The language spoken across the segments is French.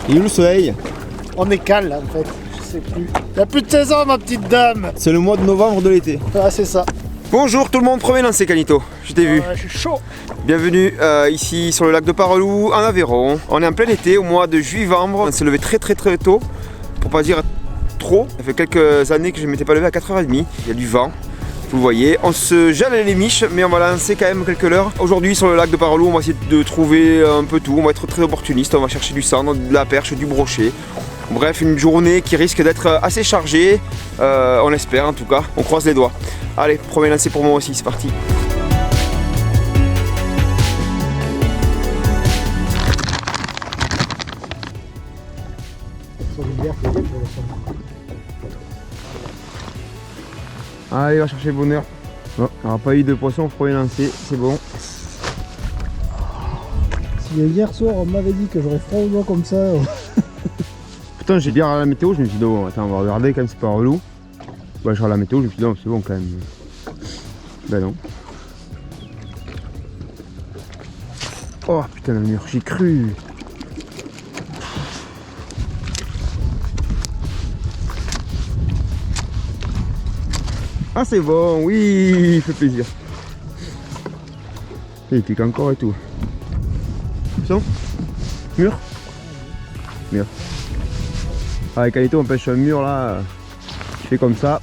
Il est où le soleil? On est calme là en fait, je sais plus. Il n'y a plus de saison ma petite dame. C'est le mois de novembre de l'été. Ah c'est ça. Bonjour tout le monde, premier lancé Canito, je t'ai vu. Je suis chaud. Bienvenue ici sur le lac de Parelou, en Aveyron. On est en plein été, au mois de juillet-vembre. On s'est levé très tôt, pour pas dire trop. Ça fait quelques années que je ne m'étais pas levé à 4h30. Il y a du vent, vous voyez. On se gèle les miches, mais on va lancer quand même quelques leurres. Aujourd'hui sur le lac de Parelou, on va essayer de trouver un peu tout. On va être très opportuniste, on va chercher du sandre, de la perche, du brochet. Bref, une journée qui risque d'être assez chargée, on l'espère en tout cas. On croise les doigts. Allez, premier lancé pour moi aussi, c'est parti. Allez, va chercher le bonheur. Bon, il n'y aura pas eu de poisson au premier lancé, c'est bon. Si hier soir on m'avait dit que j'aurais froid aux doigts comme ça. Putain, j'ai bien regardé la météo, je me suis dit, bon, attends, on va regarder quand même, c'est pas relou. Bah, je regarde la météo, je me suis dit, non, c'est bon quand même. Ben non. Oh putain, la mur, j'ai cru. Ah, c'est bon, oui, il fait plaisir. Il pique encore et tout. Poisson? Mur? Mur. Avec Canito, on pêche un mur là, qui fait comme ça,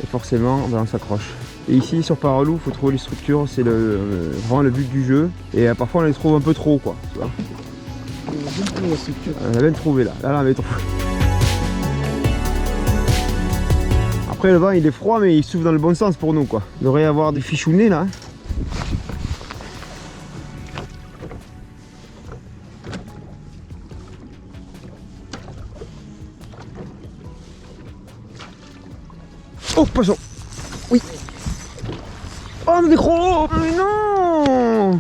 et forcément ben, on s'accroche. Et ici sur Parelou, il faut trouver les structures, c'est vraiment le but du jeu. Et parfois on les trouve un peu trop quoi, tu vois. On a bien trouvé là, on avait trouvé. Après le vent il est froid mais il souffle dans le bon sens pour nous quoi. Il devrait y avoir des fichounets là. Oh, poisson! Oui! Oh, on a des gros! Mais non!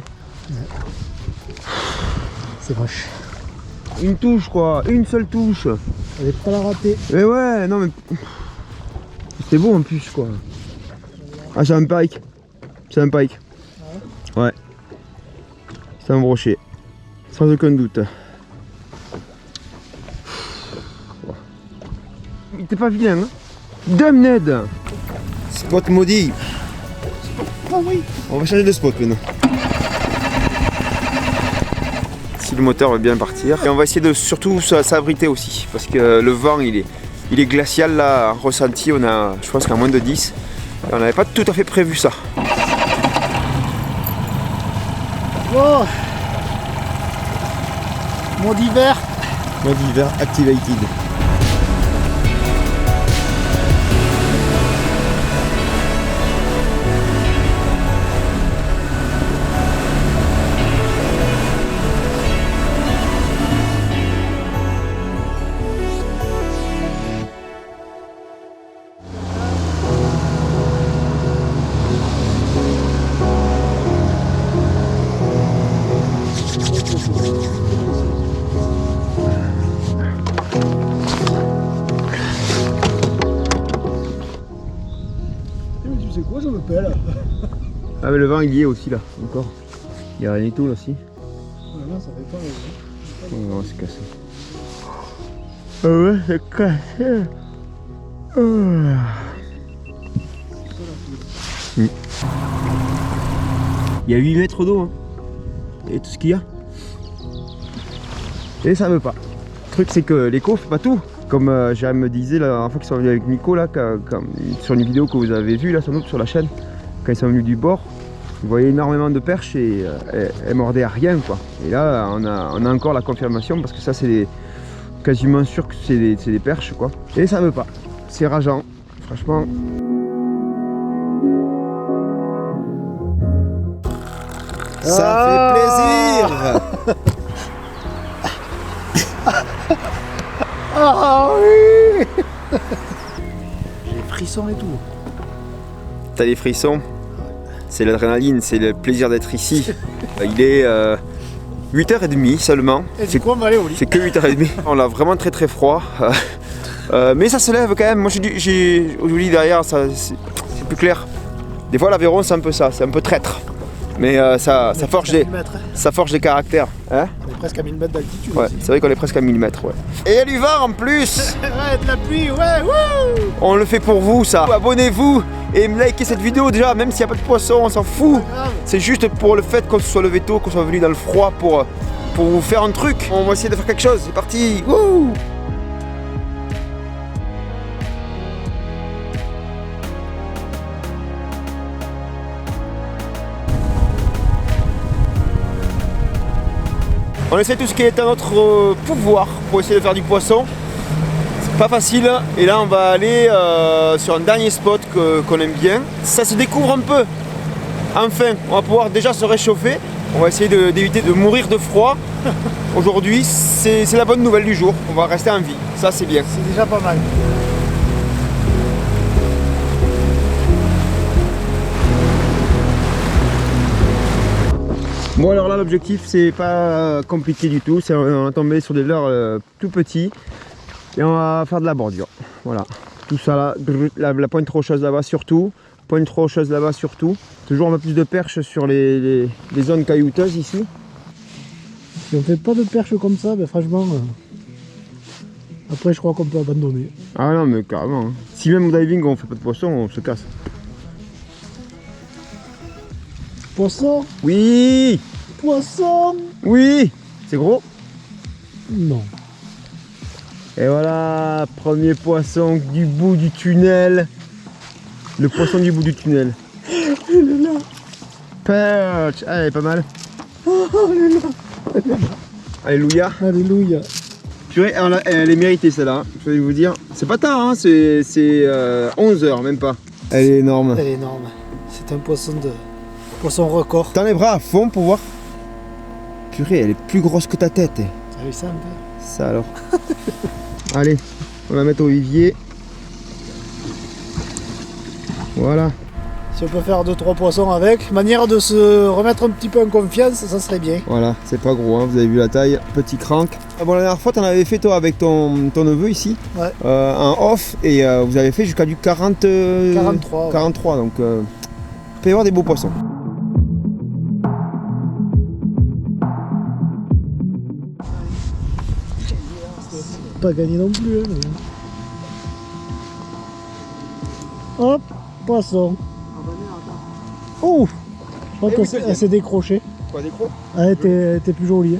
C'est moche. Une touche quoi, une seule touche. Elle est pas la rater. Mais ouais, non mais... C'était beau en plus quoi. Ah, c'est un pike. C'est un pike. Ouais. C'est un brochet. Sans aucun doute. Il était pas vilain hein? Dame Ned! Spot maudit. Oh oui. On va changer de spot maintenant. Si le moteur veut bien partir. Et on va essayer de surtout s'abriter aussi. Parce que le vent il est glacial là, ressenti. On a, je pense qu'à moins de 10. Et on n'avait pas tout à fait prévu ça. Oh. Mode d'hiver. Mode hiver activated. Tu sais quoi ça me pèle? Ah mais le vent il y est aussi là, encore. Il y a rien du tout là aussi. Non, ça fait pas. Oh non, c'est cassé. Ah ouais, c'est cassé. Il y a 8 mètres d'eau hein. Et tout ce qu'il y a. Et ça veut pas. Le truc c'est que l'écho fait pas tout. Comme Jérémy me disait la dernière fois qu'ils sont venus avec Nico là, sur une vidéo que vous avez vue là sur la chaîne, quand ils sont venus du bord, vous voyez énormément de perches et elles mordaient à rien quoi. Et là on a encore la confirmation parce que ça c'est quasiment sûr que c'est des perches quoi. Et ça veut pas. C'est rageant, franchement. Ça fait plaisir. Ah oui. J'ai des frissons et tout. T'as des frissons? C'est l'adrénaline, c'est le plaisir d'être ici. Il est 8h30 seulement. Et du coup on va aller au lit. C'est que 8h30. On a vraiment très froid. Mais ça se lève quand même. Moi j'ai au lit derrière, c'est plus clair. Des fois l'Aveyron c'est un peu ça, c'est un peu traître. Mais ça forge des caractères. Hein? presque à 1000 mètres d'altitude. Ouais, aussi. c'est vrai qu'on est presque à 1000 mètres, ouais. Et il y a du vent en plus. Ouais, de la pluie, ouais, wouh. On le fait pour vous, ça. Abonnez-vous et likez cette vidéo déjà, même s'il n'y a pas de poisson, on s'en fout. Grave. C'est juste pour le fait qu'on se soit levé tôt, qu'on soit venu dans le froid pour vous faire un truc. On va essayer de faire quelque chose, c'est parti. Wouh! On essaie tout ce qui est à notre pouvoir pour essayer de faire du poisson. C'est pas facile. Et là, on va aller sur un dernier spot qu'on aime bien. Ça se découvre un peu. Enfin, on va pouvoir déjà se réchauffer. On va essayer d'éviter de mourir de froid. Aujourd'hui, c'est la bonne nouvelle du jour. On va rester en vie. Ça, c'est bien. C'est déjà pas mal. Bon alors là l'objectif c'est pas compliqué du tout, on va tomber sur des leurres tout petits et on va faire de la bordure. Voilà, tout ça là, la pointe rocheuse là-bas surtout, pointe rocheuse là-bas surtout. Toujours un peu plus de perches sur les zones caillouteuses ici. Si on fait pas de perche comme ça, ben franchement, après je crois qu'on peut abandonner. Ah non mais carrément, hein. Si même au diving on fait pas de poisson, on se casse. Poisson, Oui, poisson. oui, c'est gros. Non. Et voilà, premier poisson du bout du tunnel. Le poisson du bout du tunnel. Il est là. Perch, ah, elle est pas mal. Oh, il est là. Alléluia. Alléluia. Purée, elle est méritée celle-là, hein, je vais vous dire. C'est pas tard, hein, c'est 11 heures, même pas. Elle est énorme. Elle est énorme. C'est un poisson record. T'enlèveras à fond pour voir. Purée, elle est plus grosse que ta tête. T'as vu ça un peu? Ça alors. Allez, on va la mettre au vivier. Voilà. Si on peut faire 2-3 poissons avec, manière de se remettre un petit peu en confiance, ça serait bien. Voilà, c'est pas gros, hein, vous avez vu la taille, petit crank. Ah bon, la dernière fois, t'en avais fait toi avec ton neveu ici, Ouais. un off, et vous avez fait jusqu'à du 40, 43. Ouais. 43, donc il peut y avoir des beaux poissons. Pas gagné non plus. Hein, mais... Hop, poisson. Oh, Je crois Et oui, qu'elle s'est décrochée. quoi, des crocs? Elle était plus jolie. Hein.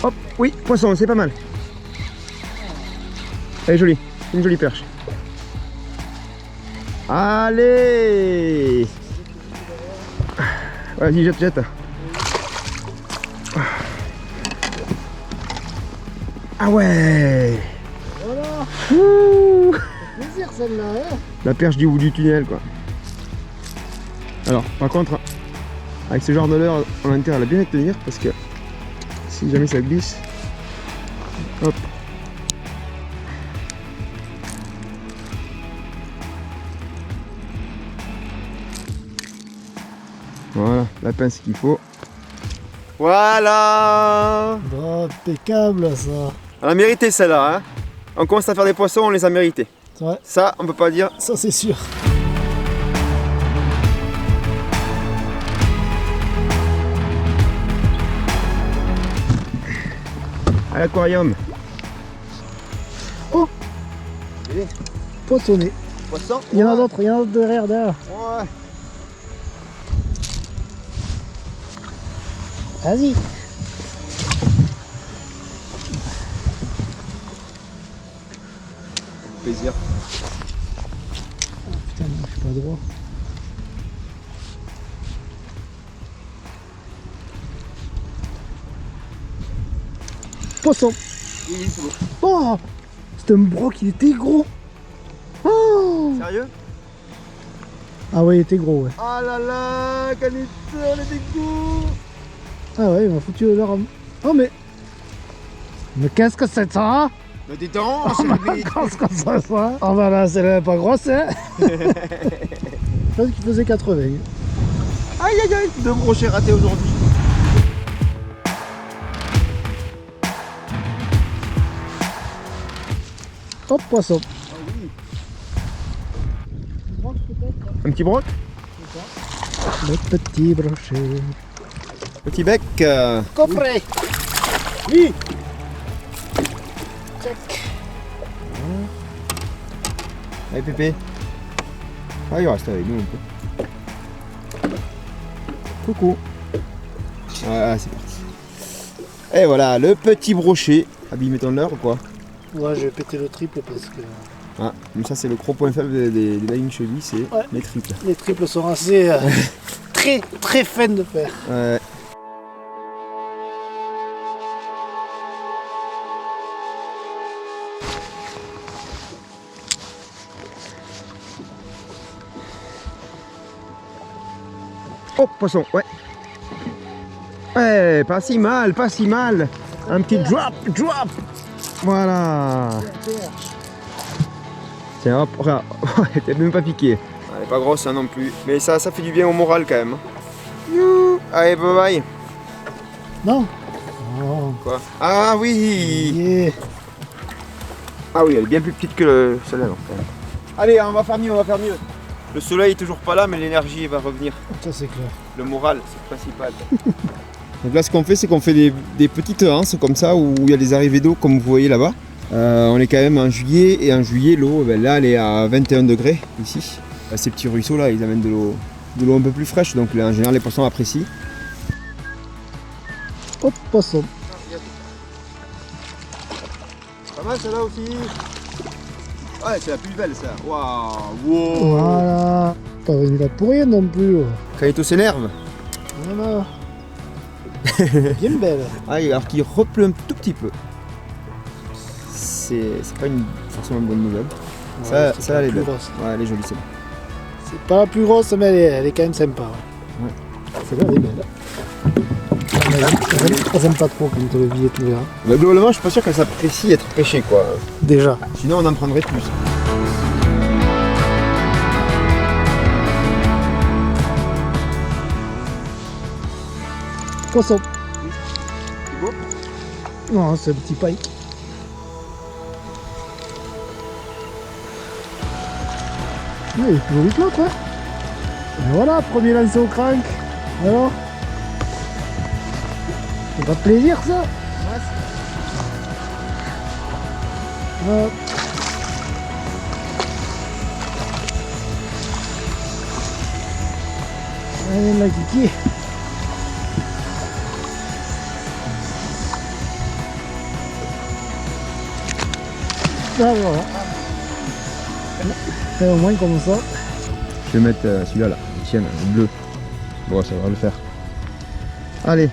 Hop, oui, poisson, c'est pas mal. Elle est jolie, une jolie perche. Allez! Vas-y, jette. Ah ouais! Voilà, Ouh, plaisir celle-là. Hein. la perche du bout du tunnel, quoi. Alors, par contre, avec ce genre de leurre, on a intérêt à la bien tenir parce que si jamais ça glisse, hop. Voilà, la pince qu'il faut. Voilà! Oh, impeccable ça. On a mérité celle-là, hein. On commence à faire des poissons, on les a mérités. Ouais, Ça, on peut pas dire. ça c'est sûr. À l'aquarium. Oh, poissonné. Poisson? Il y en a d'autres, derrière. Ouais. Vas-y. Plaisir. Putain, non, je suis pas droit. Poisson. Oui, c'est beau. Oh, c'était un broc, il était gros. Oh. Sérieux? Ah ouais, il était gros, ouais. Ah là là, Canette, le dégoût! Ah ouais, il m'a foutu leur âme. Oh mais qu'est-ce que c'est ça? Mais détends, c'est le bébé. Qu'est-ce que c'est ça? Ah bah là, c'est pas grosse, hein. Je pense qu'il faisait 80. Aïe aïe aïe, 2 brochets ratés aujourd'hui. Hop, poisson. Ah oui. Un petit broc. Le petit brochet. Petit bec. Coffret. Oui. Check. Allez Pépé. Ah, il reste avec nous un peu. Coucou. Voilà, c'est parti. Et voilà, le petit brochet. Abby, mettons l'heure ou quoi? Ouais, je vais péter le triple parce que Ah, mais ça c'est le gros point faible des baguines chevilles, c'est Ouais. les triples. les triples sont assez très fines de faire. Ouais. Oh, poisson, ouais. Ouais, pas si mal, pas si mal. Un petit drop. Voilà. Tiens, hop, regarde. T'es même pas piqué. Elle est pas grosse hein, non plus. Mais ça fait du bien au moral quand même. Youhou. Allez, bye bye. Non. Oh. Quoi? Ah oui. Yeah. Ah oui, elle est bien plus petite que celle-là. donc, quand même. Allez, on va faire mieux, Le soleil est toujours pas là, mais l'énergie va revenir. Ça c'est clair. Le moral, c'est le principal. Donc là ce qu'on fait c'est qu'on fait des petites anses comme ça où il y a des arrivées d'eau comme vous voyez là-bas. On est quand même en juillet et en juillet l'eau là elle est à 21 degrés ici. Ces petits ruisseaux là ils amènent de l'eau un peu plus fraîche donc là, en général les poissons apprécient. Hop, poisson. Pas mal celle-là aussi. Ouais, c'est la plus belle ça. Waouh. Voilà. Pas venu là pour rien non plus. Kaito s'énerve. Voilà. Bien belle. Ah, alors qu'il repleut un tout petit peu. C'est pas forcément une bonne nouvelle. Ouais, c'est Ça pas elle est la plus belle. grosse. Ouais, elle est jolie celle-là. C'est pas la plus grosse, mais elle est quand même sympa. Ouais. Celle-là, elle est belle. Elles aiment pas trop quand le vie est ouvert. Bah, globalement je suis pas sûr qu'elle s'apprécie être pêchée quoi. Déjà. Sinon on en prendrait plus. Poisson. C'est beau. Non, c'est un petit pike. Oui, il est plus joli que l'autre, hein. Et voilà, premier lancé au crank. Alors, c'est pas de plaisir ça. Hop. Allez, la kiki. Ah, voilà. Et au moins comme ça. Je vais mettre celui-là là, le tien, le bleu. Bon ça va le faire. Allez.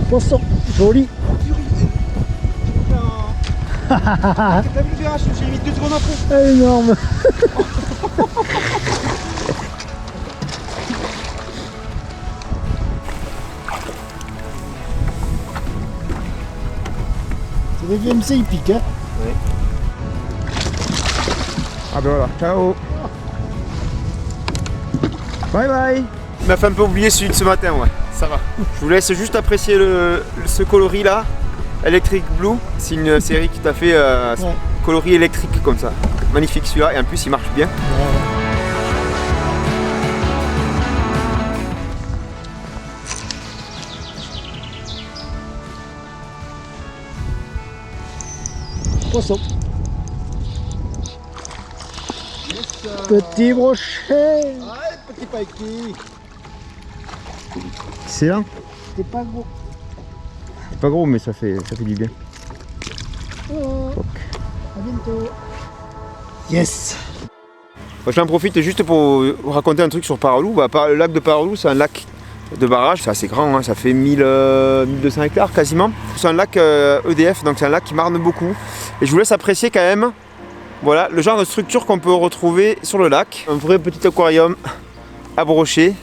Poisson, joli. T'as vu le virage? J'ai mis 2 secondes après. Énorme. C'est des VMC, ils piquent, hein. Ah ben voilà, ciao. Bye bye. Il m'a fait un peu oublier celui de ce matin, ouais. Ça va. Je vous laisse juste apprécier ce coloris là. Electric Blue. C'est une série qui t'a fait Ouais. coloris électrique comme ça. Magnifique celui-là et en plus il marche bien. Poisson. Petit brochet. Petit pailletis. C'est là. C'est pas gros. C'est pas gros mais ça fait du bien. Oh. À bientôt. Yes. J'en profite juste pour vous raconter un truc sur Paralou. Le lac de Paralou, c'est un lac de barrage, c'est assez grand, hein, ça fait 1200 hectares quasiment. C'est un lac EDF, donc c'est un lac qui marne beaucoup. Et je vous laisse apprécier quand même, voilà, le genre de structure qu'on peut retrouver sur le lac. Un vrai petit aquarium à brocher.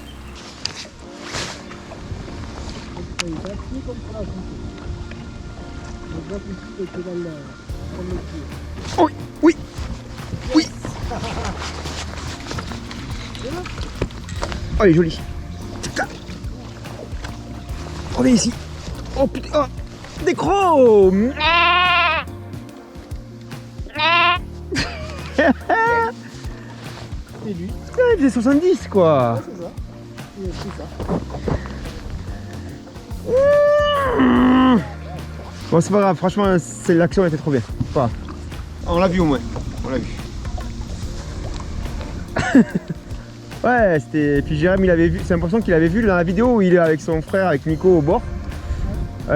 Oui, oui, oui. Oh, elle est jolie. On est ici. Oh putain. Oh, des crocs. c'était lui. Putain, il faisait 70 quoi. Ouais, c'est ça. Il a pris ça. Bon, c'est pas grave, franchement, l'action était trop bien. Pas grave. On l'a vu au moins. On l'a vu. Ouais, c'était. Puis Jérém, il avait vu. C'est l'impression qu'il avait vu dans la vidéo où il est avec son frère, avec Nico au bord.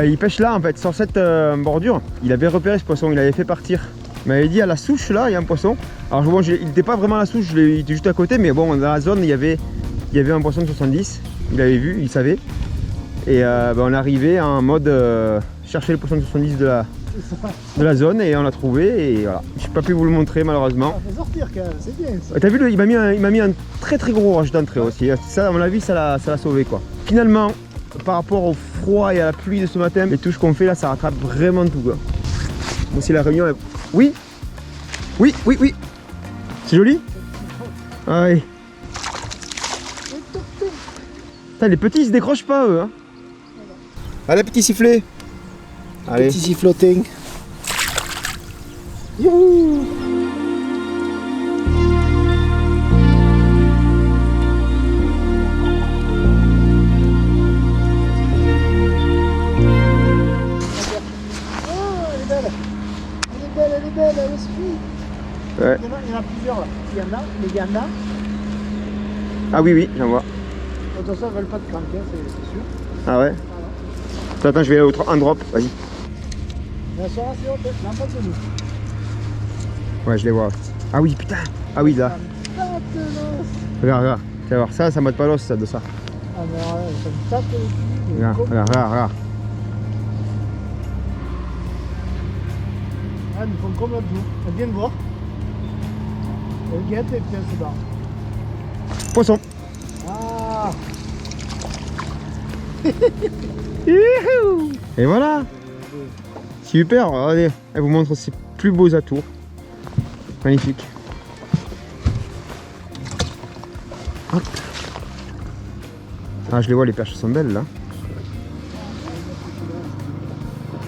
Il pêche là en fait, sur cette bordure. Il avait repéré ce poisson, il avait fait partir. Il m'avait dit à la souche là, il y a un poisson. Alors bon, il n'était pas vraiment à la souche, il était juste à côté, mais bon, dans la zone, il y avait un poisson de 70. Il avait vu, il savait. Et on est arrivé en mode chercher le poisson de 70 de la zone et on l'a trouvé. Et voilà, je n'ai pas pu vous le montrer malheureusement. Ça fait sortir quand même, c'est bien ça. T'as vu, il m'a mis un très très gros roche d'entrée aussi. Ça, à mon avis, ça l'a sauvé quoi. Finalement, par rapport au froid et à la pluie de ce matin, les touches qu'on fait là, ça rattrape vraiment tout quoi. Bon, si la réunion est... Oui. C'est joli. Ah oui. Putain, les petits ils se décrochent pas eux hein. Allez petit sifflet. Allez. Petit siffloting. Youhou. Elle est belle, elle suit. Ouais. Il y en a plusieurs là. Il y en a, les Ganda. Ah oui, j'en vois. De toute façon, elles veulent pas de crank, hein, c'est sûr. Ah ouais. Voilà. Attends, je vais aller un drop, vas-y. Elles sont assez hautes, là, pas de nous. Ouais, je les vois. Ah oui, putain. Ah oui, là. Regarde. Tu vas voir ça, ça mate pas l'os, ça, de ça. Ah, mais ouais, ça me tape le cul. Regarde. Ah, ils font comme l'autre jour. Elle vient de voir. Elle guette et puis elle se barre. Poisson. Ah. Et voilà. Super, regardez. Elle vous montre ses plus beaux atours. Magnifique. Hop. Ah, je les vois, les perches sont belles là.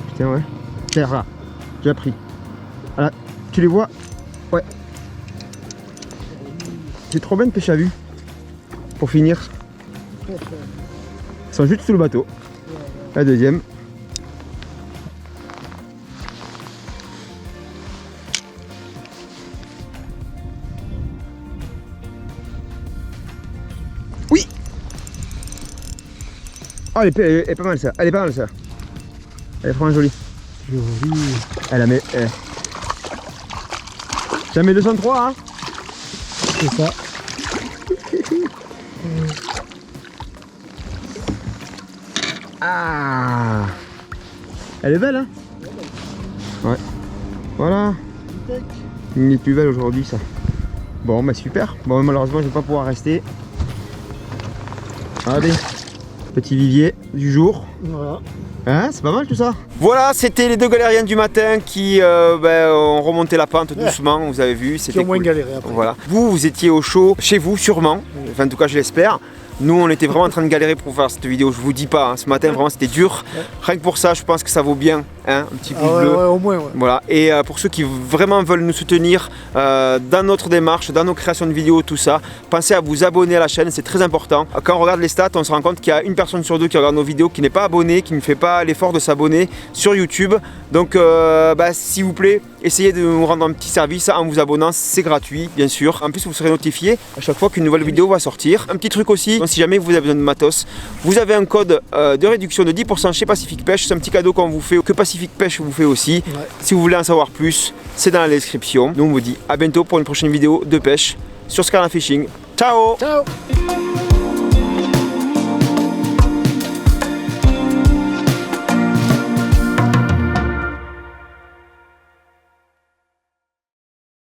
Putain, ouais. Tiens, là. J'ai appris. Voilà, tu les vois? Ouais. C'est trop bien de pêcher à vue. Pour finir. Ils sont juste sous le bateau. La deuxième. Oui. Oh, elle est pas mal ça. Elle est pas mal ça. Elle est vraiment jolie. Elle a mis. Ça met 203 hein. C'est ça. Ah. Elle est belle hein. Ouais. Voilà. Une des plus belles aujourd'hui ça. Bon bah super. Bon malheureusement je vais pas pouvoir rester. Allez. Petit vivier du jour. Voilà. Hein, c'est pas mal tout ça. Voilà, c'était les deux galériens du matin qui ont remonté la pente doucement, vous avez vu. Qui ont moins galéré après. Voilà. Vous étiez au chaud chez vous sûrement, enfin en tout cas je l'espère. Nous on était vraiment en train de galérer pour faire cette vidéo, je vous dis pas, hein. Ce matin vraiment c'était dur. Rien que pour ça je pense que ça vaut bien hein, un petit pouce bleu. Ouais, au moins. Ouais. Voilà. Et pour ceux qui vraiment veulent nous soutenir dans notre démarche, dans nos créations de vidéos, tout ça, pensez à vous abonner à la chaîne, c'est très important. Quand on regarde les stats, on se rend compte qu'il y a une personne sur deux qui regarde nos vidéos qui n'est pas abonnée, qui ne fait pas l'effort de s'abonner sur YouTube. Donc s'il vous plaît, essayez de nous rendre un petit service en vous abonnant, c'est gratuit bien sûr. En plus vous serez notifié à chaque fois qu'une nouvelle vidéo va sortir. Un petit truc aussi, donc, si jamais vous avez besoin de matos, vous avez un code de réduction de 10% chez Pacific Pêche, c'est un petit cadeau qu'on vous fait, que Pacific Pêche vous fait aussi. Ouais. Si vous voulez en savoir plus, c'est dans la description. Nous on vous dit à bientôt pour une prochaine vidéo de pêche sur Scarlin Fishing. Ciao. Ciao.